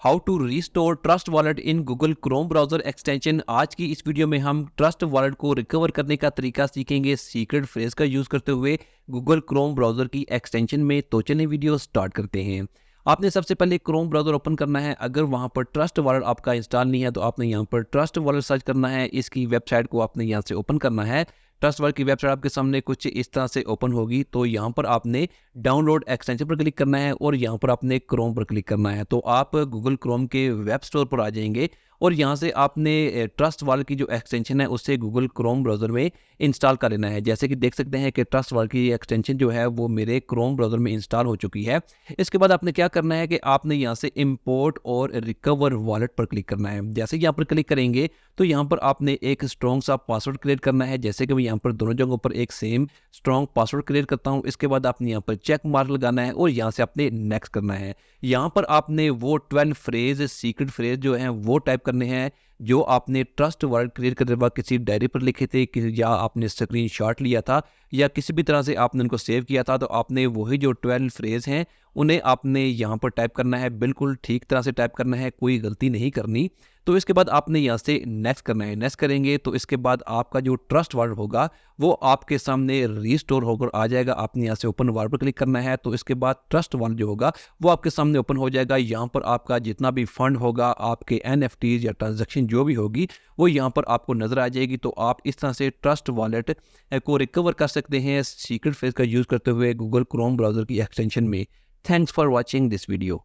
How to restore trust wallet in Google Chrome browser extension. आज की इस video में हम ट्रस्ट वॉलेट को रिकवर करने का तरीका सीखेंगे सीक्रेट फ्रेज का यूज करते हुए गूगल क्रोम ब्राउजर की एक्सटेंशन में। तो चलिए वीडियो स्टार्ट करते हैं। आपने सबसे पहले क्रोम ब्राउजर ओपन करना है। अगर वहां पर ट्रस्ट वॉलेट आपका इंस्टॉल नहीं है तो आपने यहाँ पर ट्रस्ट वॉलेट सर्च करना है। इसकी वेबसाइट को आपने यहाँ से ओपन करना है। ट्रस्ट वॉलेट की वेबसाइट आपके सामने कुछ इस तरह से ओपन होगी। तो यहाँ पर आपने डाउनलोड एक्सटेंशन पर क्लिक करना है और यहाँ पर आपने क्रोम पर क्लिक करना है। तो आप गूगल क्रोम के वेब स्टोर पर आ जाएंगे और यहाँ से आपने ट्रस्ट वॉलेट की जो एक्सटेंशन है उससे गूगल क्रोम ब्राउज़र में इंस्टॉल कर लेना है। जैसे कि देख सकते हैं कि ट्रस्ट वॉलेट की एक्सटेंशन जो है वो मेरे क्रोम ब्राउज़र में इंस्टॉल हो चुकी है। इसके बाद आपने क्या करना है कि आपने यहाँ से इंपोर्ट और रिकवर वॉलेट पर क्लिक करना है। जैसे यहाँ पर क्लिक करेंगे तो यहाँ पर आपने एक स्ट्रॉन्ग सा पासवर्ड क्रिएट करना है। जैसे कि मैं यहाँ पर दोनों जगहों पर एक सेम स्ट्रॉन्ग पासवर्ड क्रिएट करता हूँ। इसके बाद आपने यहाँ पर चेक मार्क लगाना है और यहाँ से आपने नेक्स्ट करना है। यहाँ पर आपने वो 12 फ्रेज सीक्रेट फ्रेज जो हैं वो टाइप करने हैं जो आपने ट्रस्ट वर्ड क्रिएट करने के बाद किसी डायरी पर लिखे थे या आपने स्क्रीनशॉट लिया था या किसी भी तरह से आपने उनको सेव किया था। तो आपने वही जो 12 फ्रेज हैं उन्हें आपने यहाँ पर टाइप करना है। बिल्कुल ठीक तरह से टाइप करना है, कोई गलती नहीं करनी। तो इसके बाद आपने यहाँ से नेक्स्ट करना है। नेक्स्ट करेंगे तो इसके बाद आपका जो ट्रस्ट वर्ड होगा वो आपके सामने रीस्टोर होकर आ जाएगा। आपने यहाँ से ओपन वर्ड पर क्लिक करना है। तो इसके बाद ट्रस्ट वर्ड जो होगा वो आपके सामने ओपन हो जाएगा। यहाँ पर आपका जितना भी फंड होगा, आपके NFTs या ट्रांजैक्शन जो भी होगी वो यहाँ पर आपको नजर आ जाएगी। तो आप इस तरह से ट्रस्ट वॉलेट को रिकवर कर सकते हैं सीक्रेट फेज का यूज करते हुए गूगल क्रोम ब्राउजर की एक्सटेंशन में। Thanks for watching this video.